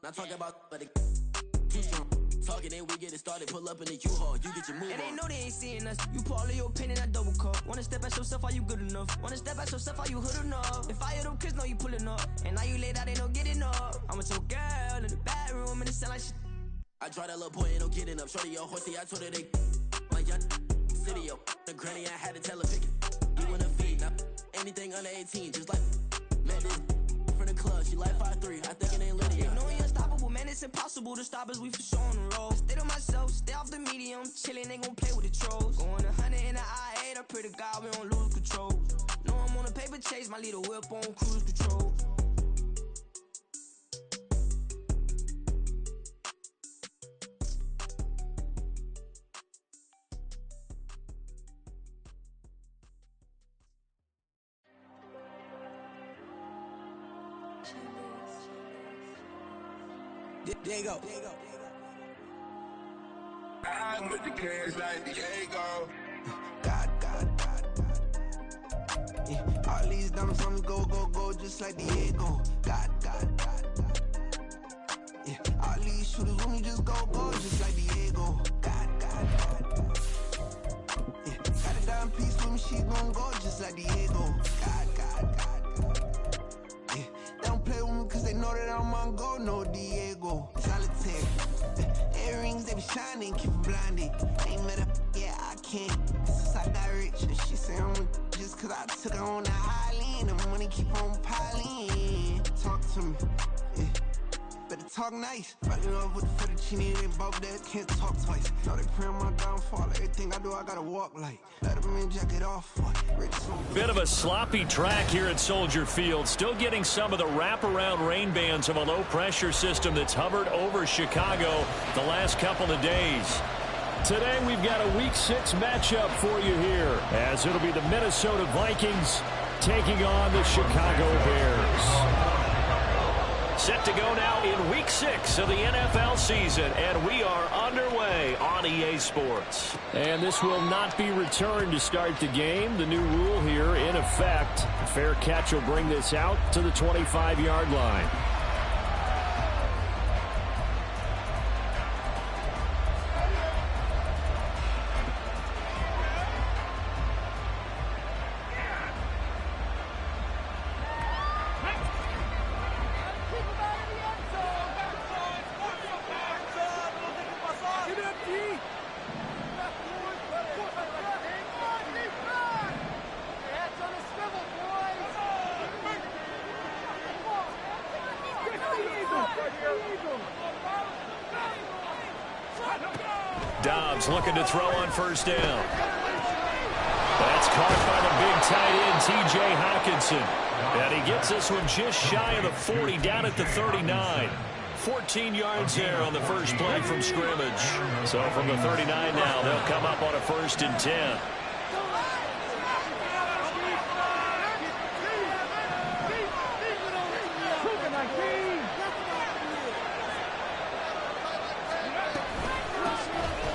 Not talking about but too strong. Talking and we get it started, pull up in the U-Haul, you get your move on. And they know they ain't seeing us. You pour all of your pen in that double cup. Wanna step at yourself, are you good enough? Wanna step at yourself, are you hood enough? If I hear them kids know you pulling up, and now you laid out, they don't get enough. I'm with your girl in the bedroom, and it sound like shit. I draw that little boy, ain't no getting up. Shorty, your horsey, I told her they my young city, yo. The granny, I had to tell her pick it. You wanna feed, now anything under 18, just like man, this from the club, she like 5'3", I think it ain't lit yet. No, we unstoppable, man, it's impossible to stop us, we for sure on the road. Stay to myself, stay off the medium, chillin', they gon' play with the trolls. Going 100 in the I-8, I pray to God we don't lose control. No, I'm on a paper chase, my little whip on cruise control. Diego. I'm with the kids like Diego. God. Yeah, all these diamonds on me go, just like Diego. God. Yeah, all these shooters on me just go, just like Diego. God. Yeah, got a dime piece with me, she gon' go just like Diego. God. Yeah, they don't play with me cause they know that I'm on go, no Diego. Solitaire. Earrings, they be shining, keep it blinded. Ain't met up, yeah, I can't. Since I got rich, and she say I'm just cause I took her on the island. The money keep on piling. Talk to me, yeah. Better talk nice. Fucking up with the fettuccine, they both dead, can't talk twice. Know they pray on my downfall. Everything I do, I gotta walk like. Let them in, jacket off. Bit of a sloppy track here at Soldier Field. Still getting some of the wraparound rain bands of a low-pressure system that's hovered over Chicago the last couple of days. Today we've got a Week 6 matchup for you here, as it'll be the Minnesota Vikings taking on the Chicago Bears. Set to go now in Week 6 of the NFL season, and we are underway on EA Sports. And this will not be returned to start the game. The new rule here in effect. A fair catch will bring this out to the 25-yard line. Dobbs looking to throw on first down. That's caught by the big tight end, T.J. Hockenson. And he gets this one just shy of the 40, down at the 39. 14 yards there on the first play from scrimmage. So from the 39 now, they'll come up on a 1st and 10.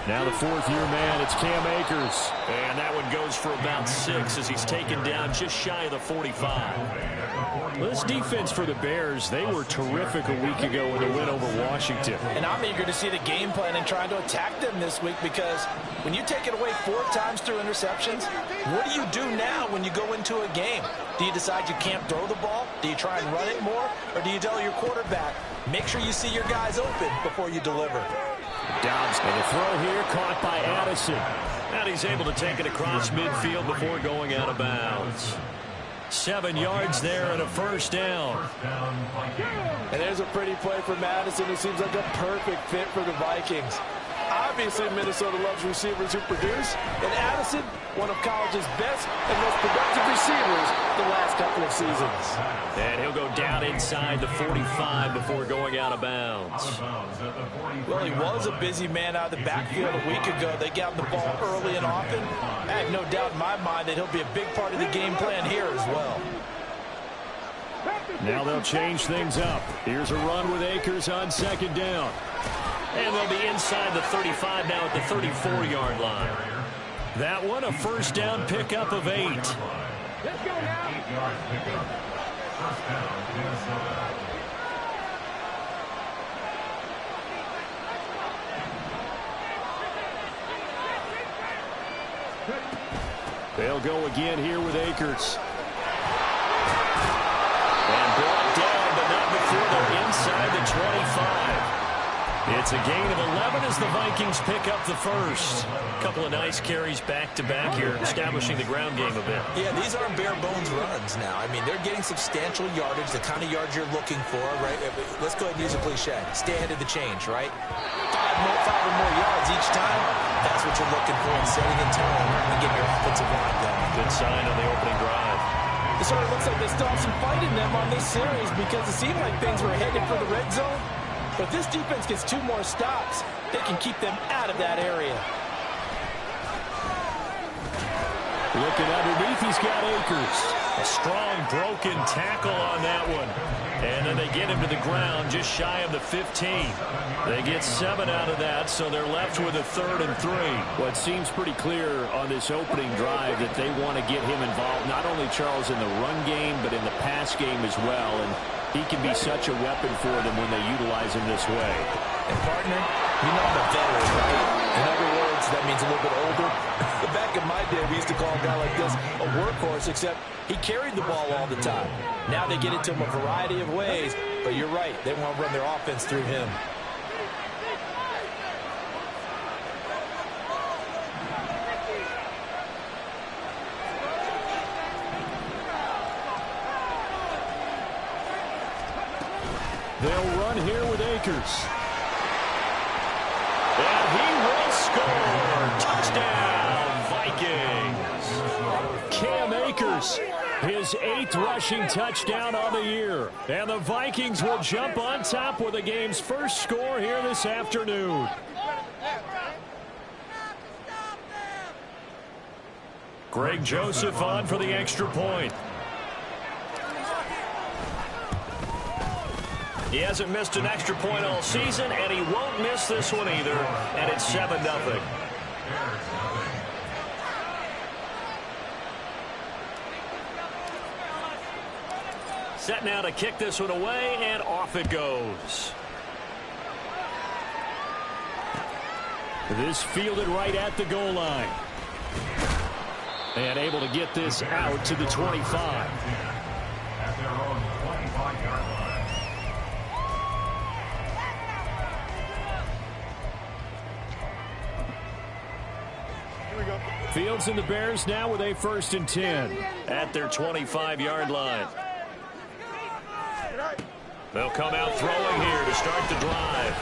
Now the 4th-year man, it's Cam Akers. And that one goes for about 6 as he's taken down just shy of the 45. Well, this defense for the Bears, they were terrific a week ago in the win over Washington. And I'm eager to see the game plan and trying to attack them this week, because when you take it away 4 times through interceptions, what do you do now when you go into a game? Do you decide you can't throw the ball? Do you try and run it more? Or do you tell your quarterback, make sure you see your guys open before you deliver? Dobbs and the throw here caught by Addison. And he's able to take it across midfield before going out of bounds. 7 yards there and a 1st down. And there's a pretty play from Addison who seems like a perfect fit for the Vikings. Obviously, Minnesota loves receivers who produce, and Addison, one of college's best and most productive receivers the last couple of seasons. And he'll go down inside the 45 before going out of bounds. Well, he was a busy man out of the backfield a week ago. They got him the ball early and often. I have no doubt in my mind that he'll be a big part of the game plan here as well. Now they'll change things up. Here's a run with Akers on 2nd down. And they'll be inside the 35 now at the 34-yard line. That one, a 1st down pickup of 8. Let's go now. They'll go again here with Akers. And brought down, but not before they're inside the 25. It's a gain of 11 as the Vikings pick up the first. A couple of nice carries back-to-back here, establishing the ground game a bit. Yeah, these aren't bare-bones runs now. I mean, they're getting substantial yardage, the kind of yards you're looking for, right? Let's go ahead and use a cliche. Stay ahead of the change, right? Five or more yards each time. That's what you're looking for in setting the tone and getting your offensive line going. Good sign on the opening drive. It sort of looks like they still have some fight in them on this series because it seemed like things were headed for the red zone. But if this defense gets 2 more stops, they can keep them out of that area. Looking underneath, he's got Akers. A strong broken tackle on that one. And then they get him to the ground just shy of the 15. They get 7 out of that, so they're left with a 3rd and 3. Well, it seems pretty clear on this opening drive that they want to get him involved, not only, Charles, in the run game, but in the pass game as well. And he can be such a weapon for them when they utilize him this way. And, partner, you know I'm a veteran, right? In other words, that means a little bit older. Back in my day, we used to call a guy like this a workhorse, except he carried the ball all the time. Now they get it to him a variety of ways, but you're right. They want to run their offense through him. They'll run here with Akers. And he will score. Touchdown, Vikings. Cam Akers, his 8th rushing touchdown on the year. And the Vikings will jump on top with the game's first score here this afternoon. Greg Joseph on for the extra point. He hasn't missed an extra point all season, and he won't miss this one either, and it's 7-0. Set now to kick this one away, and off it goes. This fielded right at the goal line. And able to get this out to the 25. Fields and the Bears now with a 1st and 10 at their 25-yard line. They'll come out throwing here to start the drive.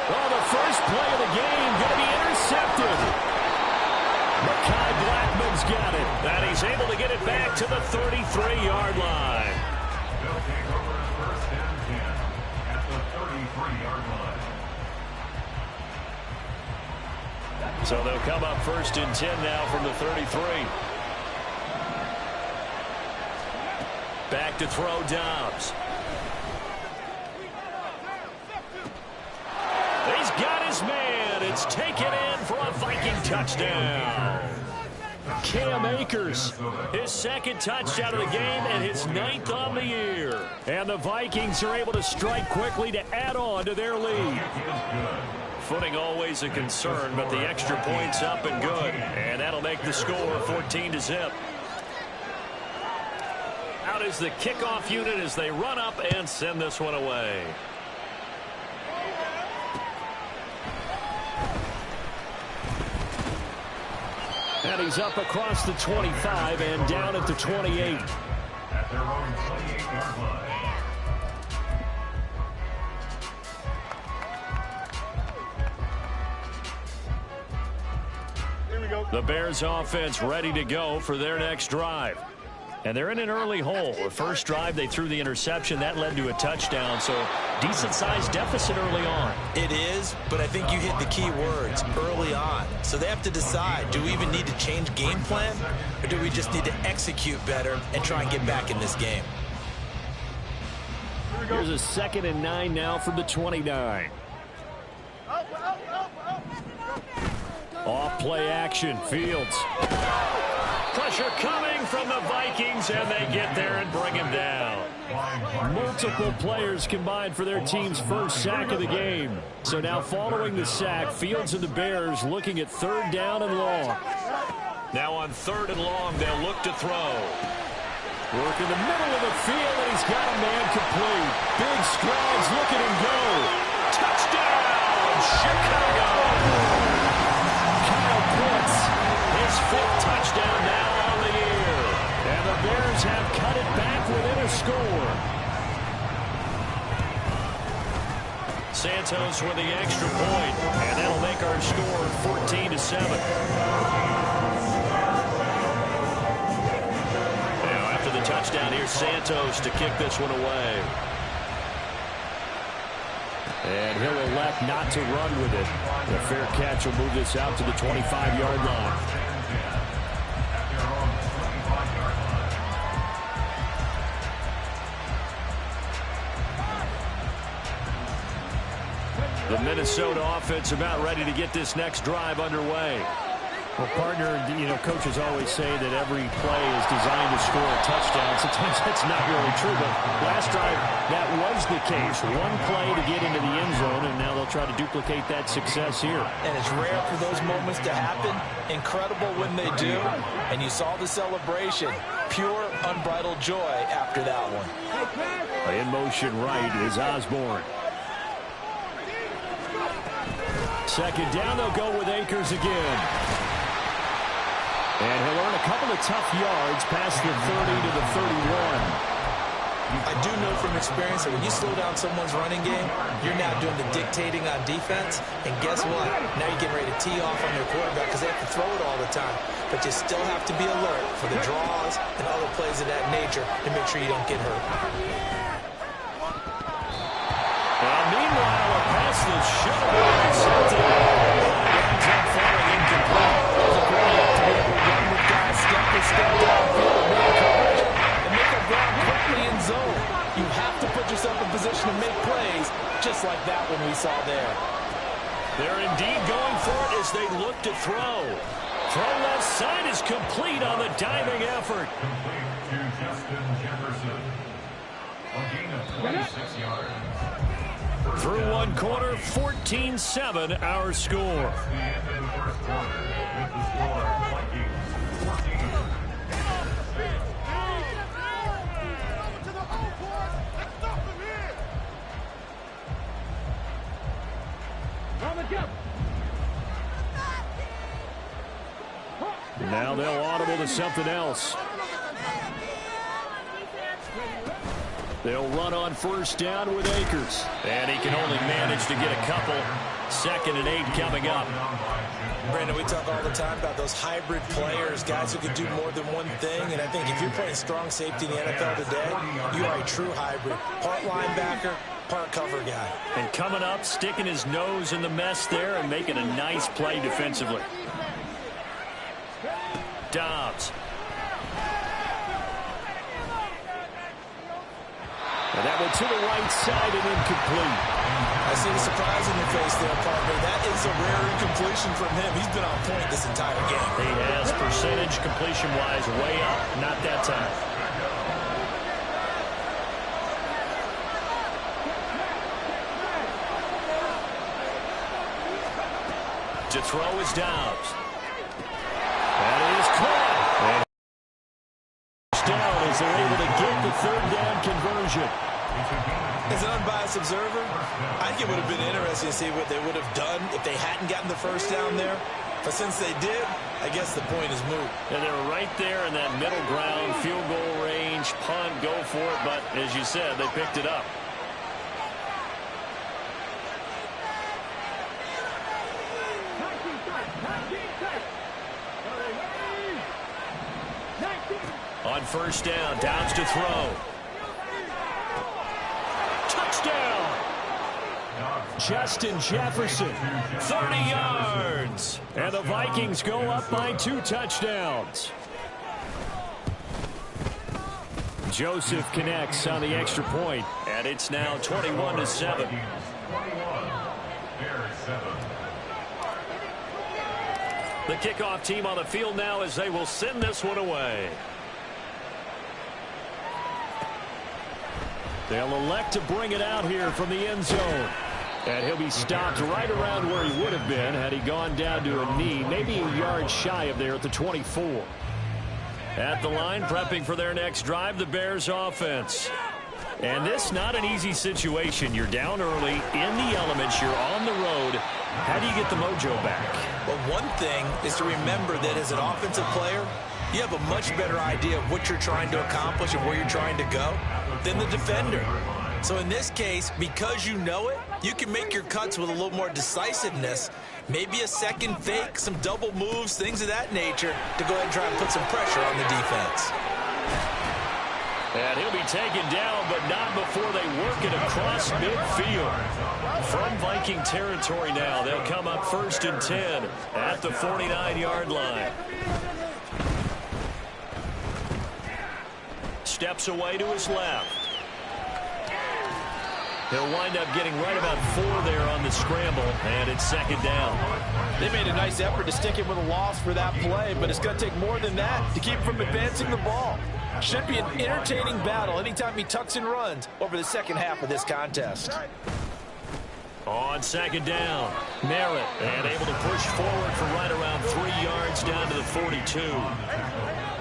Oh, the first play of the game going to be intercepted. Mekhi Blackmon's got it, and he's able to get it back to the 33-yard line. They'll take over first and 10 at the 33-yard line. So they'll come up 1st and 10 now from the 33. Back to throw Dobbs. He's got his man. It's taken in for a Viking touchdown. Cam Akers, his 2nd touchdown of the game and his 9th on the year. And the Vikings are able to strike quickly to add on to their lead. Footing always a concern, but the extra point's up and good. And that'll make the score 14-0. Out is the kickoff unit as they run up and send this one away. And he's up across the 25 and down at the 28. At their own 28-yard line. The Bears offense ready to go for their next drive. And they're in an early hole. The first drive, they threw the interception. That led to a touchdown, so decent-sized deficit early on. It is, but I think you hit the key words, early on. So they have to decide, do we even need to change game plan, or do we just need to execute better and try and get back in this game? Here's a 2nd and 9 now from the 29. Off play action, Fields. Pressure coming from the Vikings, and they get there and bring him down. Multiple players combined for their team's first sack of the game. So now following the sack, Fields and the Bears looking at 3rd down and long. Now on 3rd and long, they'll look to throw. Work in the middle of the field, and he's got a man complete. Big strides, look at him go. Touchdown, Chicago! Kyle Pitts, his 5th touchdown now on the year. And the Bears have cut it back within a score. Santos with the extra point, and that'll make our score 14-7. Touchdown here, Santos to kick this one away. And he'll elect not to run with it. The fair catch will move this out to the 25-yard line. The Minnesota offense about ready to get this next drive underway. Well, partner, coaches always say that every play is designed to score a touchdown. Sometimes that's not really true, but last drive, that was the case. One play to get into the end zone, and now they'll try to duplicate that success here. And it's rare for those moments to happen. Incredible when they do. And you saw the celebration. Pure, unbridled joy after that one. In motion right is Osborne. 2nd down, they'll go with Akers again. And he'll earn a couple of tough yards past the 30 to the 31. I do know from experience that when you slow down someone's running game, you're now doing the dictating on defense. And guess what? Now you're getting ready to tee off on your quarterback because they have to throw it all the time. But you still have to be alert for the draws and other plays of that nature to make sure you don't get hurt. Well, meanwhile, a pass that should have been intercepted. Ends up falling incomplete. Step downfield, man coverage, and make up ground quickly in zone. You have to put yourself in position to make plays, just like that one we saw there. They're indeed going for it as they look to throw. Throw left side is complete on the diving effort. Complete to Justin Jefferson. A gain of 26 yards. Through one quarter, 14-7 our score. The end of the first quarter with the score Vikings 14. Now they'll audible to something else. They'll run on 1st down with Akers. And he can only manage to get a couple. 2nd and 8 coming up. Brandon, we talk all the time about those hybrid players, guys who can do more than one thing. And I think if you're playing strong safety in the NFL today, you are a true hybrid. Part linebacker, part cover guy. And coming up, sticking his nose in the mess there and making a nice play defensively. Dobbs. And that one to the right side and incomplete. I see the surprise in your face there, partner. That is a rare incompletion from him. He's been on point this entire game. He has percentage completion-wise way up. Not that time. To throw is Dobbs. That is caught. And down as they're able to get the 3rd down conversion. As an unbiased observer, I think it would have been interesting to see what they would have done if they hadn't gotten the 1st down there. But since they did, I guess the point is moot. And they were right there in that middle ground, field goal range, punt, go for it. But as you said, they picked it up. On 1st down, Dobbs to throw. Touchdown! Justin Jefferson, 30 yards. And the Vikings go up by 2 touchdowns. Joseph connects on the extra point, and it's now 21-7. The kickoff team on the field now as they will send this one away. They'll elect to bring it out here from the end zone. And he'll be stopped right around where he would have been had he gone down to a knee, maybe a yard shy of there at the 24. At the line, prepping for their next drive, the Bears offense. And this not an easy situation. You're down early, in the elements, you're on the road. How do you get the mojo back? Well, one thing is to remember that as an offensive player, you have a much better idea of what you're trying to accomplish and where you're trying to go than the defender. So in this case, because you know it, you can make your cuts with a little more decisiveness. Maybe a second fake, some double moves, things of that nature to go ahead and try and put some pressure on the defense. And he'll be taken down, but not before they work it across midfield. From Viking territory now, they'll come up 1st and 10 at the 49-yard line. Steps away to his left. He'll wind up getting right about 4 there on the scramble, and it's 2nd down. They made a nice effort to stick him with a loss for that play, but it's going to take more than that to keep him from advancing the ball. Should be an entertaining battle anytime he tucks and runs over the second half of this contest. On 2nd down, Merritt, and able to push forward for right around 3 yards down to the 42.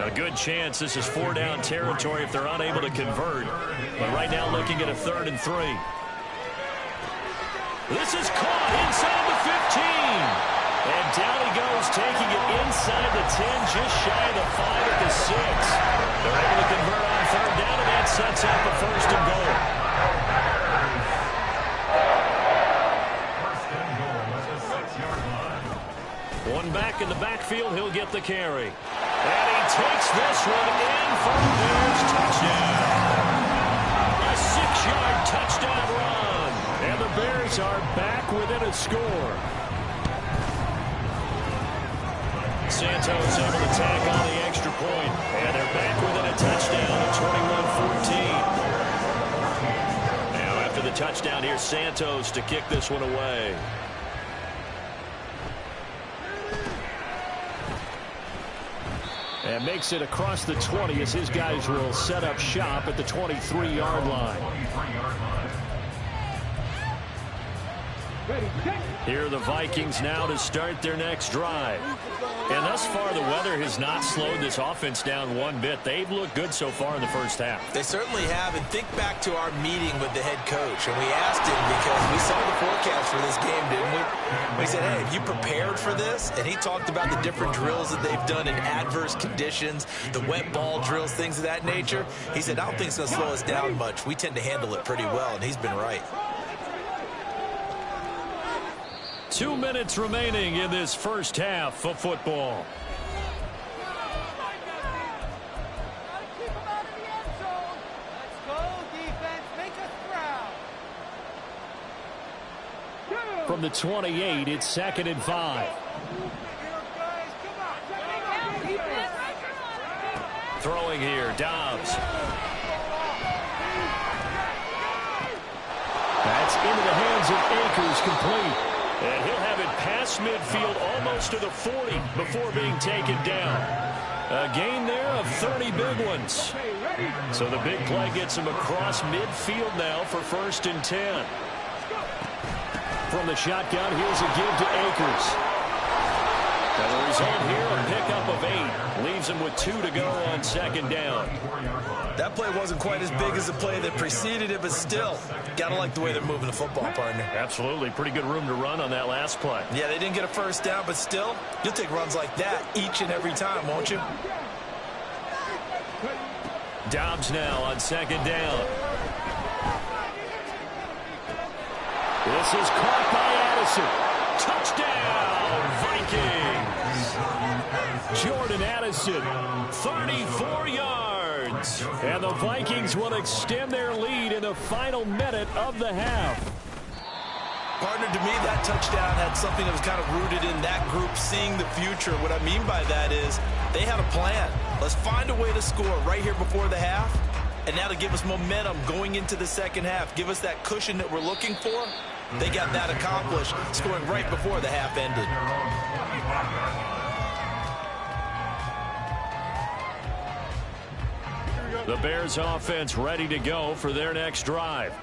A good chance this is 4-down territory if they're unable to convert. But right now looking at a 3rd and 3. This is caught inside the 15. And down he goes, taking it inside the 10, just shy of the 5 at the 6. They're able to convert on 3rd down, and that sets up a 1st and goal. First and goal at the 6-yard line. One back in the backfield, he'll get the carry. And he takes this one in for the Bears touchdown. A 6-yard touchdown run. And the Bears are back within a score. Santos able to tack on the extra point. And they're back within a touchdown at 21-14. Now after the touchdown, here's Santos to kick this one away. And makes it across the 20 as his guys will set up shop at the 23-yard line. Here are the Vikings now to start their next drive. And thus far, the weather has not slowed this offense down one bit. They've looked good so far in the first half. They certainly have. And think back to our meeting with the head coach. And we asked him because we saw the forecast for this game, didn't we? We said, hey, have you prepared for this? And he talked about the different drills that they've done in adverse conditions, the wet ball drills, things of that nature. He said, I don't think it's going to slow us down much. We tend to handle it pretty well, and he's been right. 2 minutes remaining in this first half of football. From the 28, it's 2nd and 5. Throwing here, Dobbs. That's into the hands of Akers, complete. And he'll have it past midfield almost to the 40 before being taken down. A gain there of 30 big ones. So the big play gets him across midfield now for 1st and 10. From the shotgun, here's a give to Akers. And the result here, a pickup of 8. Leaves him with 2 to go on 2nd down. That play wasn't quite as big as the play that preceded it, but still, gotta like the way they're moving the football, partner. Absolutely. Pretty good room to run on that last play. Yeah, they didn't get a 1st down, but still, you'll take runs like that each and every time, won't you? Dobbs now on 2nd down. This is caught by Addison. Touchdown, Vikings! Jordan Addison, 34 yards. And the Vikings will extend their lead in the final minute of the half. Partner, to me, that touchdown had something that was kind of rooted in that group seeing the future. What I mean by that is they had a plan. Let's find a way to score right here before the half. And now to give us momentum going into the second half, give us that cushion that we're looking for. They got that accomplished, scoring right before the half ended. The Bears offense ready to go for their next drive.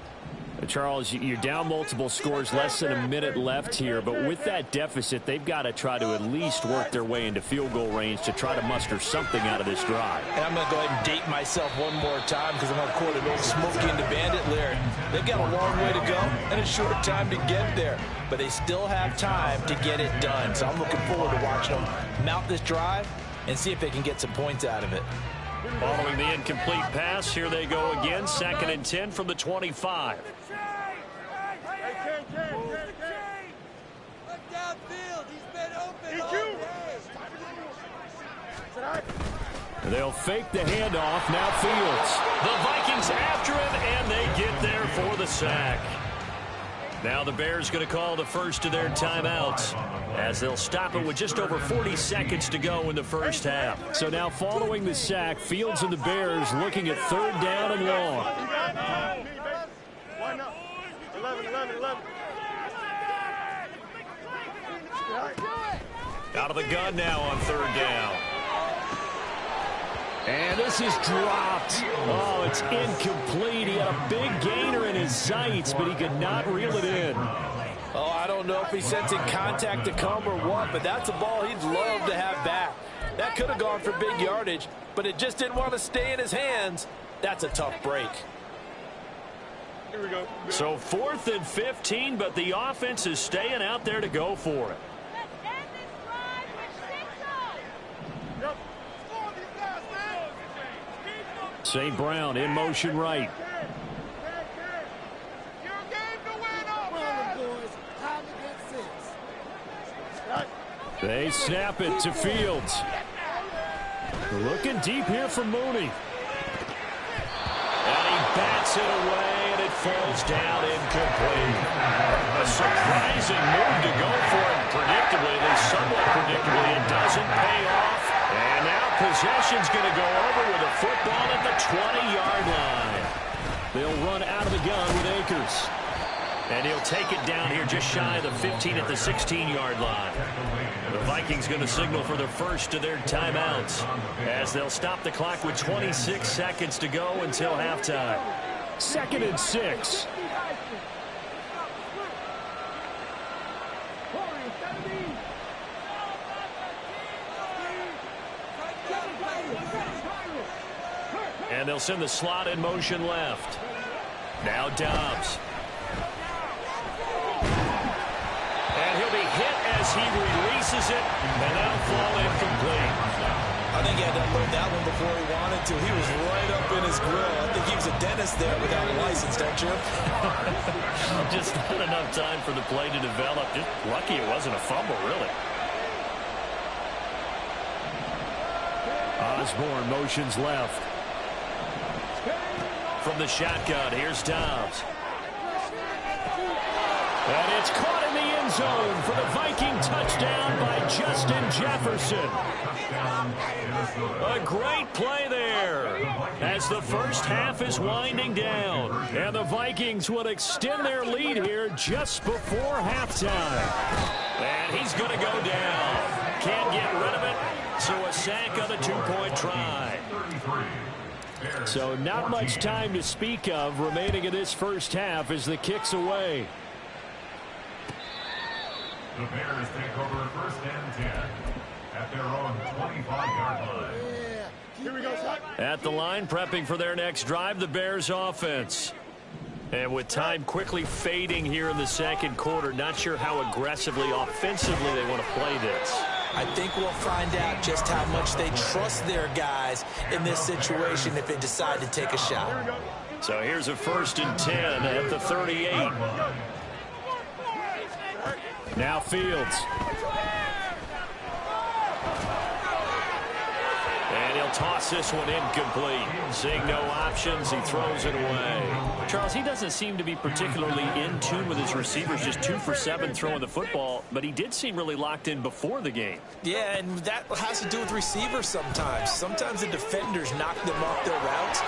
Charles, you're down multiple scores, less than a minute left here, but with that deficit, they've got to try to at least work their way into field goal range to try to muster something out of this drive. And I'm going to go ahead and date myself one more time because I'm going to quote an old Smokey and the Bandit lyric. They've got a long way to go and a short time to get there, but they still have time to get it done. So I'm looking forward to watching them mount this drive and see if they can get some points out of it. Following the incomplete pass, here they go again, 2nd and 10 from the 25. They'll fake the handoff. Now Fields. The Vikings after him, and they get there for the sack. Now the Bears going to call the first of their timeouts as they'll stop it with just over 40 seconds to go in the first half. So now following the sack, Fields and the Bears looking at 3rd down and long. Out of the gun now on 3rd down. And this is dropped. Oh, it's incomplete. He had a big gainer in his sights, but he could not reel it in. Oh, I don't know if he's sensing contact to come or what, but that's a ball he'd love to have back. That could have gone for big yardage, but it just didn't want to stay in his hands. That's a tough break. Here we go. So 4th and 15, but the offense is staying out there to go for it. St. Brown in motion right. They snap it to Fields. Looking deep here for Mooney. And he bats it away, and it falls down incomplete. A surprising move to go for it predictably, at least somewhat predictably. It doesn't pay off. And now possession's going to go over with a football at the 20-yard line. They'll run out of the gun with Akers. And he'll take it down here just shy of the 15 at the 16-yard line. The Vikings going to signal for the first of their timeouts as they'll stop the clock with 26 seconds to go until halftime. 2nd and 6. And they'll send the slot in motion left. Now Dobbs. And he'll be hit as he releases it, and that'll fall incomplete. I think he had to unload that one before he wanted to. He was right up in his grill. I think he was a dentist there without a license, don't you? Just not enough time for the play to develop. Just lucky it wasn't a fumble, really. Osborne motions left. From the shotgun, here's Dobbs. And it's caught in the end zone for the Viking touchdown by Justin Jefferson. A great play there as the first half is winding down. And the Vikings will extend their lead here just before halftime. And he's going to go down. Can't get rid of it, so a sack on the 2-point try. So not much time to speak of remaining in this first half as the kick's away. The Bears take over 1st and 10 at their own 25-yard line. Here we go, son. At the line, prepping for their next drive, the Bears offense. And with time quickly fading here in the second quarter, not sure how aggressively, offensively they want to play this. I think we'll find out just how much they trust their guys in this situation if they decide to take a shot. So here's a 1st and 10 at the 38. Now Fields. And he'll toss this one incomplete. Seeing no options, he throws it away. Charles, he doesn't seem to be particularly in tune with his receivers, just 2 for 7 throwing the football, but he did seem really locked in before the game. Yeah, and that has to do with receivers sometimes. Sometimes the defenders knock them off their routes,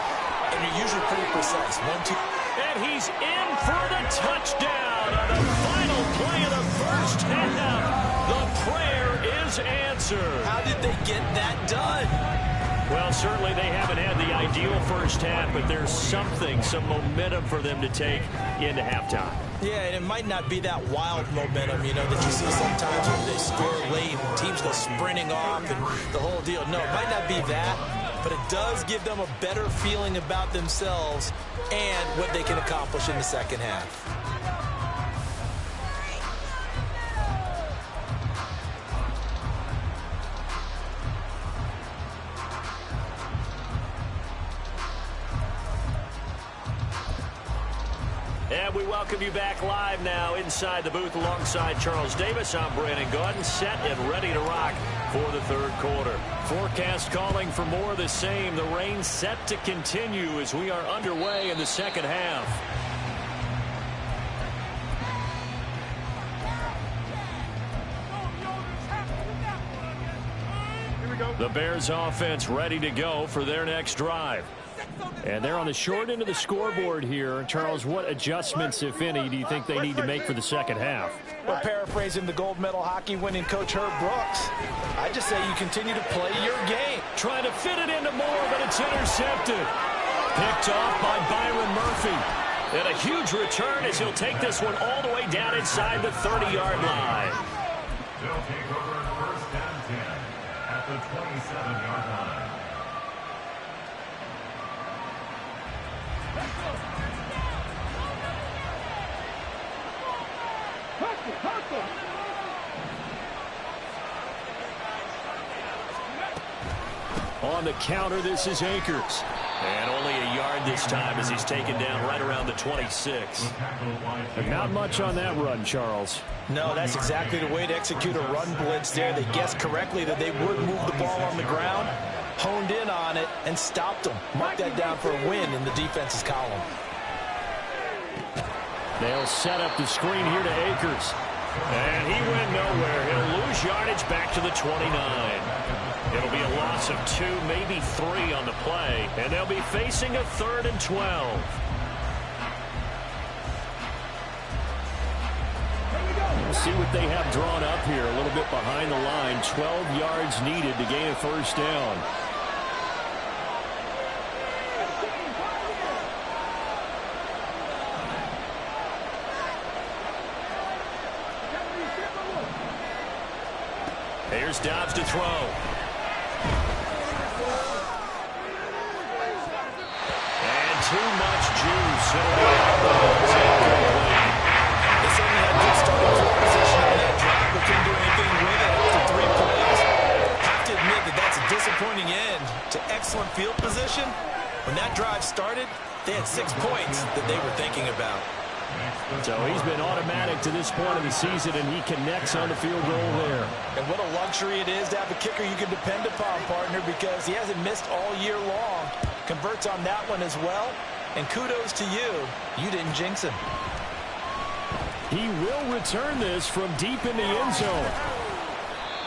and they're usually pretty precise. 1, 2. And he's in for the touchdown on the final play of the first half. The prayer is answered. How did they get that done? Well, certainly they haven't had the ideal first half, but there's something, some momentum for them to take into halftime. Yeah, and it might not be that wild momentum, you know, that you see sometimes when they score late and teams go sprinting off and the whole deal. No, it might not be that, but it does give them a better feeling about themselves and what they can accomplish in the second half. And we welcome you back live now inside the booth alongside Charles Davis. I'm Brandon Gaudin, set and ready to rock for the third quarter. Forecast calling for more of the same. The rain set to continue as we are underway in the second half. The Bears offense ready to go for their next drive. And they're on the short end of the scoreboard here. Charles, what adjustments, if any, do you think they need to make for the second half? Well, paraphrasing the gold medal hockey winning coach Herb Brooks, I just say you continue to play your game. Trying to fit it into Moore, but it's intercepted. Picked off by Byron Murphy. And a huge return as he'll take this one all the way down inside the 30-yard line. They'll take over first and 10 at the 27-yard line. On the counter, this is Akers. And only a yard this time as he's taken down right around the 26. But not much on that run, Charles. No, that's exactly the way to execute a run blitz there. They guessed correctly that they would move the ball on the ground, honed in on it, and stopped them. Mark that down for a win in the defense's column. They'll set up the screen here to Akers. And he went nowhere. He'll lose yardage back to the 29. It'll be a loss of 2, maybe 3 on the play. And they'll be facing a 3rd and 12. We'll see what they have drawn up here. A little bit behind the line. 12 yards needed to gain a first down. Here's Dobbs to throw. And too much juice. It'll be incomplete. They certainly had good starting field position on that drive, but couldn't do anything with it after 3 plays. Have to admit that that's a disappointing end to excellent field position. When that drive started, they had 6 points that they were thinking about. So he's been automatic to this point of the season, and he connects on the field goal there. And what a luxury it is to have a kicker you can depend upon, partner, because he hasn't missed all year long. Converts on that one as well. And kudos to you. You didn't jinx him. He will return this from deep in the end zone.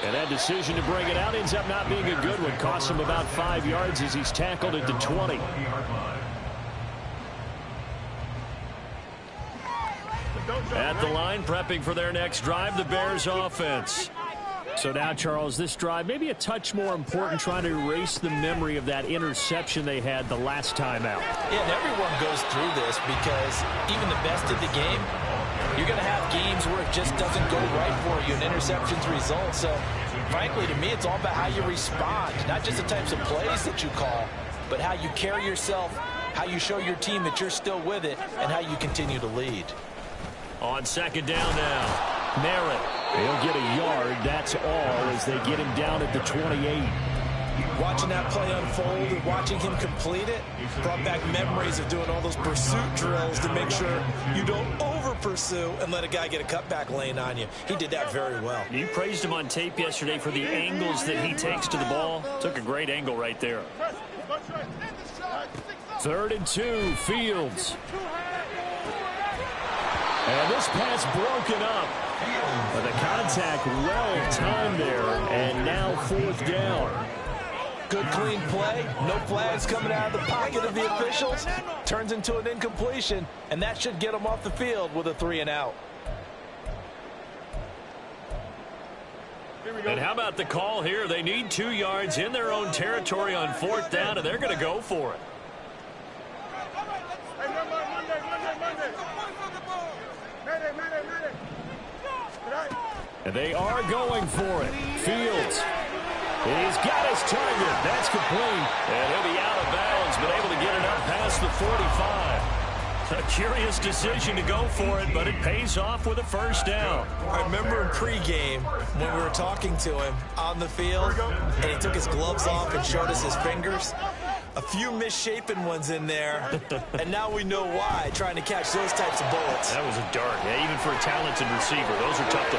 And that decision to bring it out ends up not being a good one. Costs him about 5 yards as he's tackled at the 20. At the line, prepping for their next drive, the Bears offense. So now, Charles, this drive maybe a touch more important, trying to erase the memory of that interception they had the last time out. Yeah, and everyone goes through this because even the best in the game, you're going to have games where it just doesn't go right for you, and interceptions result. So, frankly, to me, it's all about how you respond, not just the types of plays that you call, but how you carry yourself, how you show your team that you're still with it, and how you continue to lead. On second down now, Merritt. He'll get a yard, that's all, as they get him down at the 28. Watching that play unfold and watching him complete it brought back memories of doing all those pursuit drills to make sure you don't over-pursue and let a guy get a cutback lane on you. He did that very well. You praised him on tape yesterday for the angles that he takes to the ball. Took a great angle right there. 3rd and 2, Fields. And this pass broken up. But the contact well timed there, and now 4th down. Good clean play, no flags coming out of the pocket of the officials. Turns into an incompletion, and that should get them off the field with a 3 and out. And how about the call here? They need 2 yards in their own territory on 4th down, and they're going to go for it. And they are going for it. Fields. He's got his target. That's complete. And he'll be out of bounds, but able to get it up past the 45. A curious decision to go for it, but it pays off with a first down. I remember in pregame when we were talking to him on the field, and he took his gloves off and showed us his fingers. A few misshapen ones in there, and now we know why, trying to catch those types of bullets. That was a dart. Yeah, even for a talented receiver, those are tough to...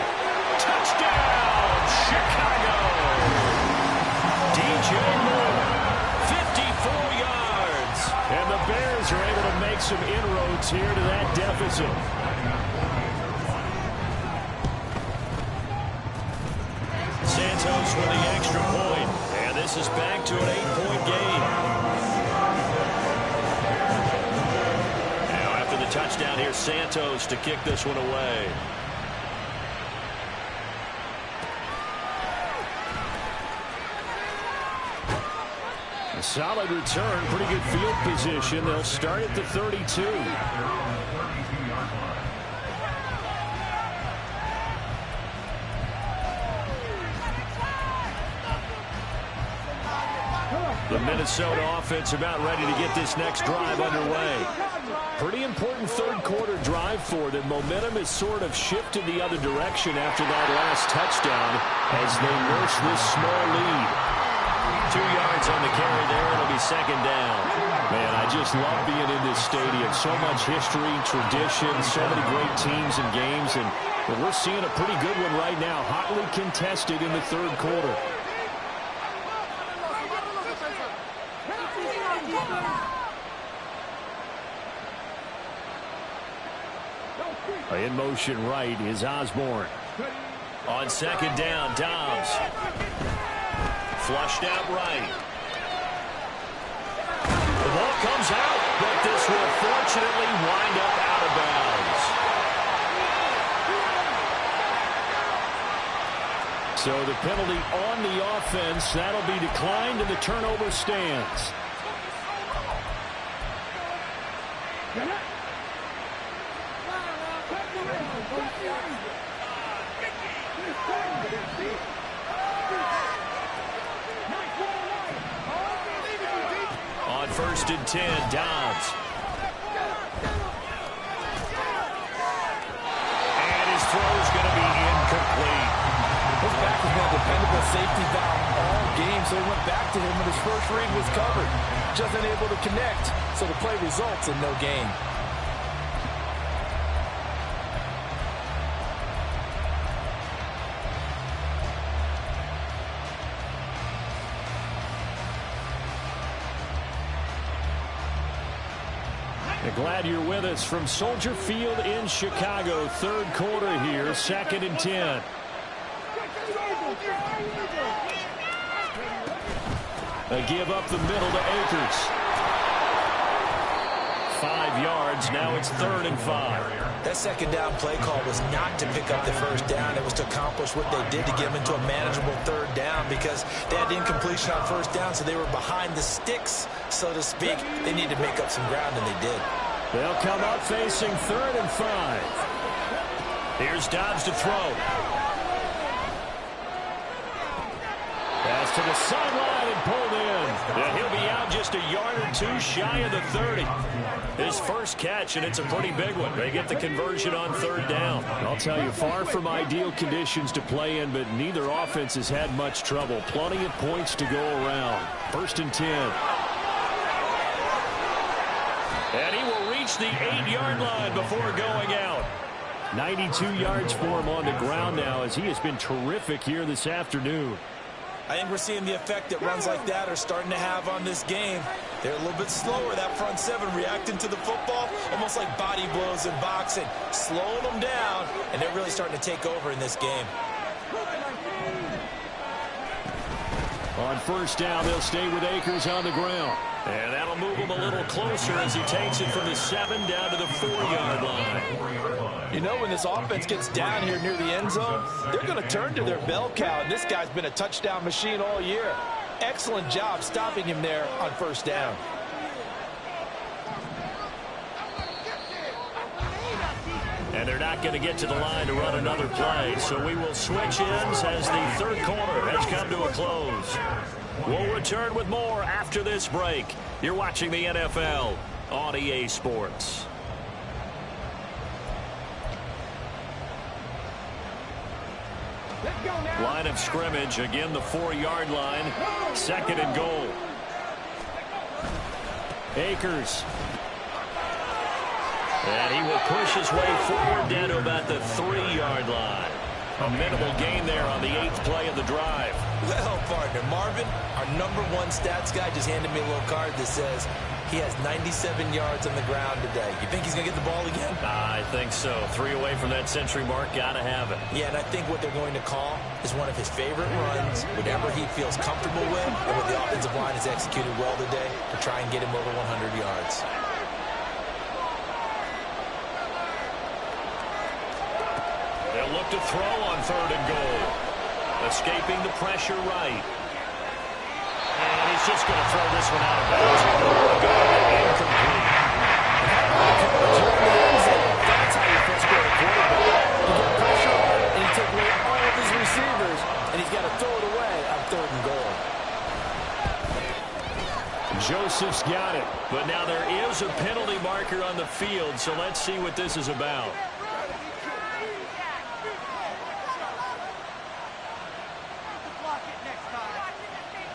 Touchdown, Chicago! DJ Moore, 54 yards. And the Bears are able to make some inroads here to that deficit. Santos with the extra point. And this is back to an 8-point game. Now after the touchdown, here's Santos to kick this one away. Solid return, pretty good field position. They'll start at the 32. The Minnesota offense about ready to get this next drive underway. Pretty important third quarter drive for them. Momentum has sort of shifted the other direction after that last touchdown as they nurse this small lead. 2 yards on the carry there. It'll be second down. Man, I just love being in this stadium. So much history, tradition, so many great teams and games. And we're seeing a pretty good one right now. Hotly contested in the third quarter. In motion right is Osborne. On second down, Dobbs. Flushed out right. The ball comes out, but this will fortunately wind up out of bounds. So the penalty on the offense, that'll be declined, and the turnover stands. On 1st and 10, Dobbs. And his throw's going to be incomplete. His back has been a dependable safety valve all game, so he went back to him when his first read was covered. Just unable to connect, so the play results in no gain. Glad you're with us from Soldier Field in Chicago. Third quarter here, 2nd and 10. They give up the middle to Akers. 5 yards, now it's 3rd and 5. That second down play call was not to pick up the first down. It was to accomplish what they did to get them into a manageable 3rd down because they had incompletion on 1st down, so they were behind the sticks, so to speak. They needed to make up some ground, and they did. They'll come up facing 3rd and 5. Here's Dobbs to throw. Pass to the sideline and pulled in. Yeah, he'll be out just a yard or two shy of the 30. His first catch, and it's a pretty big one. They get the conversion on 3rd down. I'll tell you, far from ideal conditions to play in, but neither offense has had much trouble. Plenty of points to go around. 1st and 10. And he will reach the 8-yard line before going out. 92 yards for him on the ground now as he has been terrific here this afternoon. I think we're seeing the effect that runs like that are starting to have on this game. They're a little bit slower, that front seven, reacting to the football, almost like body blows in boxing, slowing them down, and they're really starting to take over in this game. On 1st down, they'll stay with Akers on the ground. And that'll move him a little closer as he takes it from the 7 down to the 4-yard line. You know, when this offense gets down here near the end zone, they're going to turn to their bell cow, and this guy's been a touchdown machine all year. Excellent job stopping him there on first down. And they're not going to get to the line to run another play, so we will switch ends as the third quarter has come to a close. We'll return with more after this break. You're watching the NFL on EA Sports. Line of scrimmage, again the 4-yard line. Second and goal. Akers. And he will push his way forward down to about the 3-yard line. A minimal gain there on the 8th play of the drive. Well, partner, Marvin, our #1 stats guy just handed me a little card that says he has 97 yards on the ground today. You think he's going to get the ball again? I think so. 3 away from that century mark. Got to have it. Yeah, and I think what they're going to call is one of his favorite runs, whatever he feels comfortable with, and what the offensive line has executed well today to try and get him over 100 yards. They'll look to throw on 3rd and goal. Escaping the pressure right. And he's just going to throw this one out of bounds. Incomplete. That's how you first score a quarterback. You get pressure on it, and you take away all of his receivers, and he's got to throw it away on 3rd and goal. Joseph's got it, but now there is a penalty marker on the field, so let's see what this is about.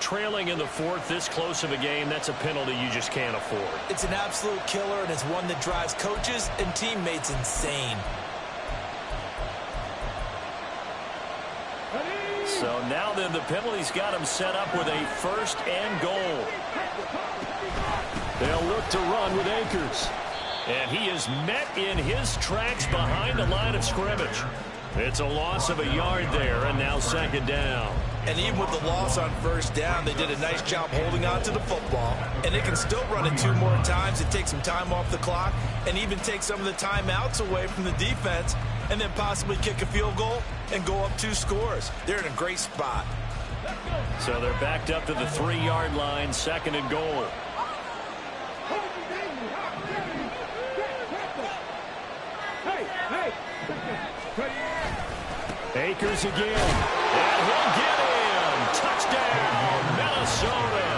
Trailing in the 4th, this close of a game, that's a penalty you just can't afford. It's an absolute killer, and it's one that drives coaches and teammates insane. So now then, the penalty's got him set up with a 1st and goal. They'll look to run with Akers. And he is met in his tracks behind the line of scrimmage. It's a loss of a yard there, and now 2nd down. And even with the loss on 1st down, they did a nice job holding on to the football. And they can still run it 2 more times and take some time off the clock and even take some of the timeouts away from the defense and then possibly kick a field goal and go up 2 scores. They're in a great spot. So they're backed up to the 3-yard line, 2nd and goal. Akers again. And he'll get in. Touchdown, Minnesota.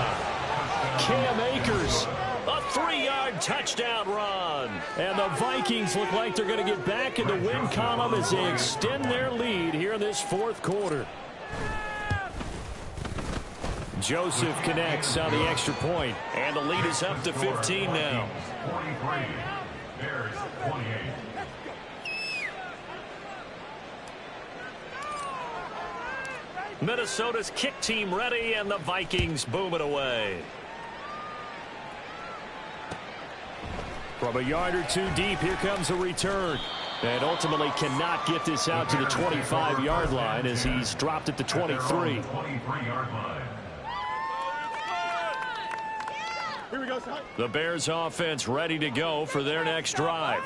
Cam Akers, a 3-yard touchdown run. And the Vikings look like they're going to get back in the win column as they extend their lead here in this 4th quarter. Joseph connects on the extra point, and the lead is up to 15 now. 43. Bears 28. Minnesota's kick team ready, and the Vikings boom it away. From a yard or 2 deep, here comes a return. And ultimately cannot get this out to the 25-yard line as he's dropped at the 23. 23-yard line. Here we go, son. The Bears offense ready to go for their next drive.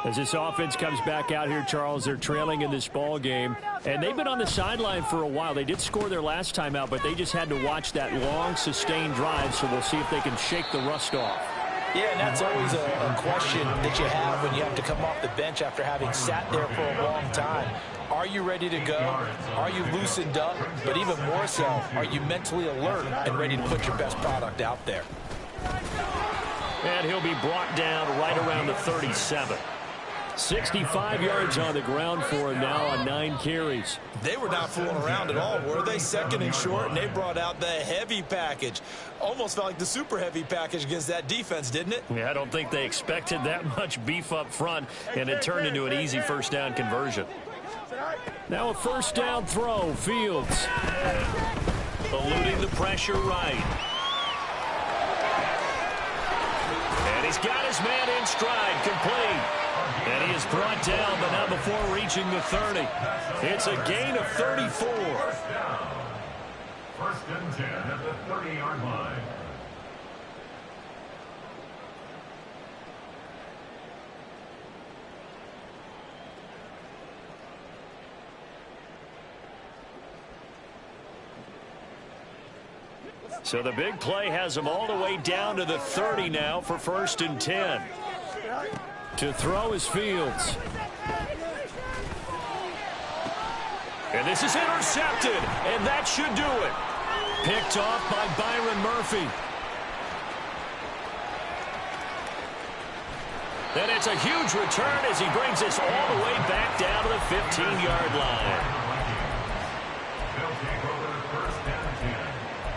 As this offense comes back out here, Charles, they're trailing in this ball game. And they've been on the sideline for a while. They did score their last time out, but they just had to watch that long, sustained drive. So we'll see if they can shake the rust off. Yeah, and that's always a question that you have when you have to come off the bench after having sat there for a long time. Are you ready to go? Are you loosened up? But even more so, are you mentally alert and ready to put your best product out there? And he'll be brought down right around the 37. 65 yards on the ground for him now on 9 carries. They were not fooling around at all, were they? 2nd and short, and they brought out the heavy package. Almost felt like the super heavy package against that defense, didn't it? Yeah, I don't think they expected that much beef up front, and it turned into an easy 1st down conversion. Now a 1st down throw, Fields. Eluding the pressure right. And he's got his man in stride, complete. And he is brought down, but not before reaching the 30. It's a gain of 34. 1st and 10 at the 30-yard line. So the big play has them all the way down to the 30 now for 1st and 10. To throw is Fields. And this is intercepted, and that should do it. Picked off by Byron Murphy. And it's a huge return as he brings us all the way back down to the 15-yard line. They'll take over 1st and 10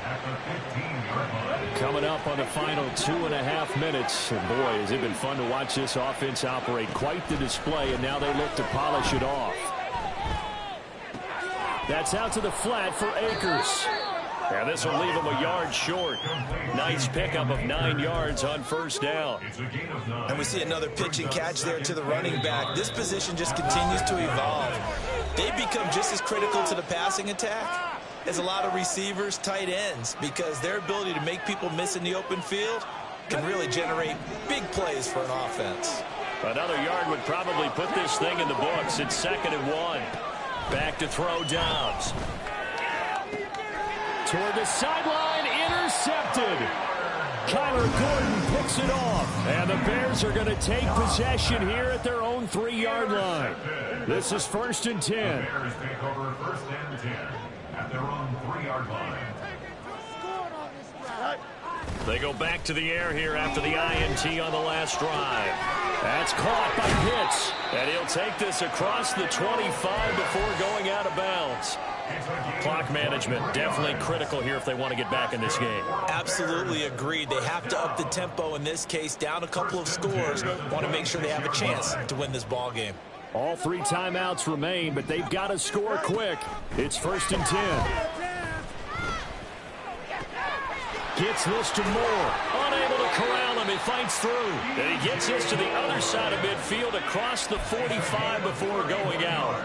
at the 15-yard line. Coming up on the final 2.5 minutes. And boy, has it been fun to watch this offense operate. Quite the display, and now they look to polish it off. That's out to the flat for Akers. And this will leave him a yard short. Nice pickup of 9 yards on 1st down. And we see another pitch and catch there to the running back. This position just continues to evolve. They become just as critical to the passing attack as a lot of receivers, tight ends, because their ability to make people miss in the open field can really generate big plays for an offense. Another yard would probably put this thing in the books. It's 2nd and 1. Back to throw Dobbs. Toward the sideline, intercepted. Kyler Gordon picks it off. And the Bears are going to take possession here at their own 3-yard line. This is 1st and 10. The Bears take over 1st and 10 at their own 3-yard line. They go back to the air here after the INT on the last drive. That's caught by Pitts. And he'll take this across the 25 before going out of bounds. Clock management definitely critical here if they want to get back in this game. Absolutely agreed. They have to up the tempo in this case, down a couple of scores. Want to make sure they have a chance to win this ball game. All 3 timeouts remain, but they've got to score quick. It's 1st and 10. Gets this to Moore. Unable to corral him. He fights through. And he gets this to the other side of midfield across the 45 before going out.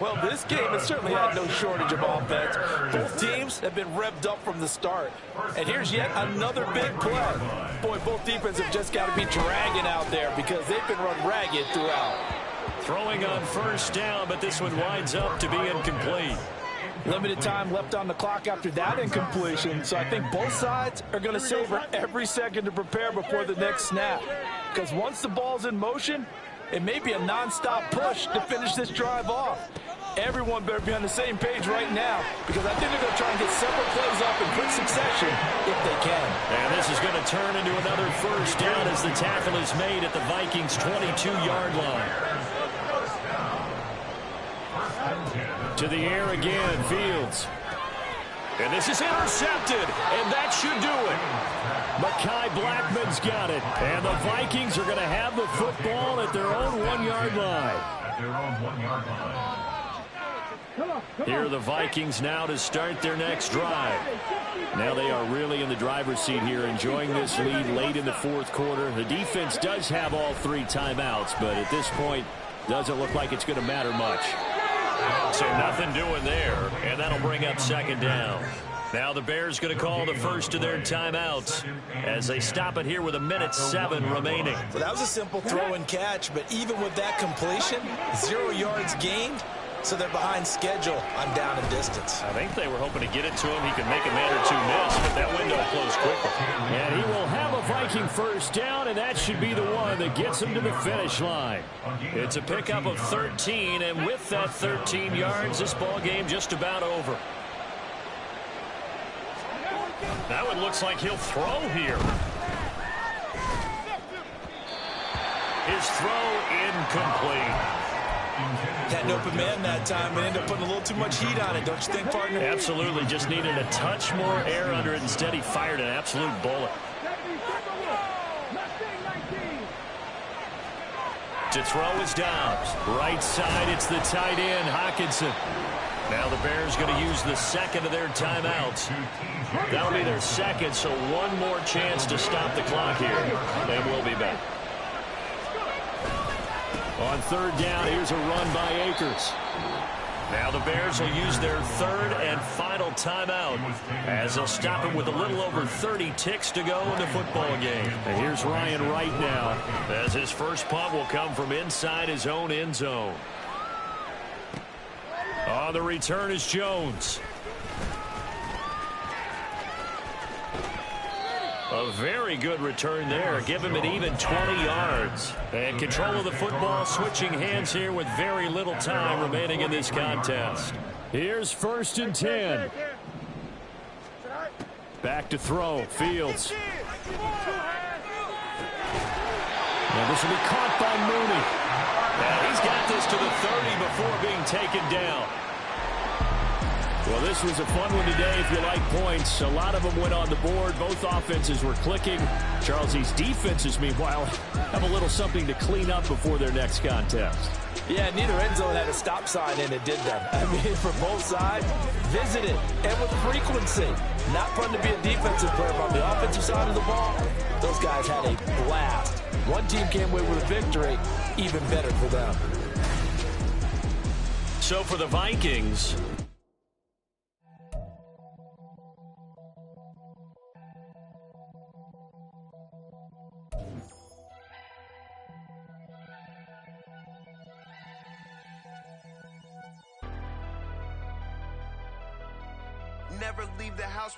Well, this game has certainly had no shortage of offense. Both teams have been revved up from the start. And here's yet another big play. Boy, both defenses have just got to be dragging out there because they've been run ragged throughout. Throwing on 1st down, but this one winds up to be incomplete. Limited time left on the clock after that incompletion, so I think both sides are going to savor every second to prepare before the next snap. Because once the ball's in motion, it may be a non-stop push to finish this drive off. Everyone better be on the same page right now because I think they're going to try and get several plays up in quick succession if they can. And this is going to turn into another 1st down as the tackle is made at the Vikings' 22-yard line. To the air again, Fields. And this is intercepted, and that should do it. Mekhi Blackmon's got it, and the Vikings are going to have the football at their own 1-yard line. At their own 1-yard line. Here are the Vikings now to start their next drive. Now they are really in the driver's seat here, enjoying this lead late in the 4th quarter. The defense does have all 3 timeouts, but at this point, doesn't look like it's going to matter much. So nothing doing there, and that'll bring up 2nd down. Now the Bears going to call the first of their timeouts as they stop it here with 1:07 remaining. So that was a simple throw and catch, but even with that completion, 0 yards gained, so they're behind schedule on down and distance. I think they were hoping to get it to him. He could make a man or 2 miss, but that window closed quickly. And he will have a Viking 1st down, and that should be the one that gets him to the finish line. It's a pickup of 13, and with that 13 yards, this ball game just about over. Now it looks like he'll throw here. His throw incomplete. Had an open man that time and ended up putting a little too much heat on it, don't you think, partner? Absolutely. Just needed a touch more air under it. Instead, he fired an absolute bullet. To throw is Dobbs. Right side, it's the tight end, Hockenson. Now the Bears going to use the second of their timeouts. That'll be their second, so one more chance to stop the clock here. And we'll be back. On 3rd down, here's a run by Akers. Now the Bears will use their 3rd and final timeout as they'll stop it with a little over 30 ticks to go in the football game. And here's Ryan Wright now as his first punt will come from inside his own end zone. On the return is Jones. A very good return there. Give him an even 20 yards. And control of the football, switching hands here with very little time remaining in this contest. Here's 1st and 10. Back to throw. Fields. Now this will be caught by Mooney. And he's got this to the 30 before being taken down. Well, this was a fun one today if you like points. A lot of them went on the board. Both offenses were clicking. Charles, these defenses, meanwhile, have a little something to clean up before their next contest. Yeah, neither end zone had a stop sign, and it did that. I mean, for both sides, visited and with frequency. Not fun to be a defensive player, but on the offensive side of the ball, those guys had a blast. One team came away with a victory, even better for them. So for the Vikings, Never leave the house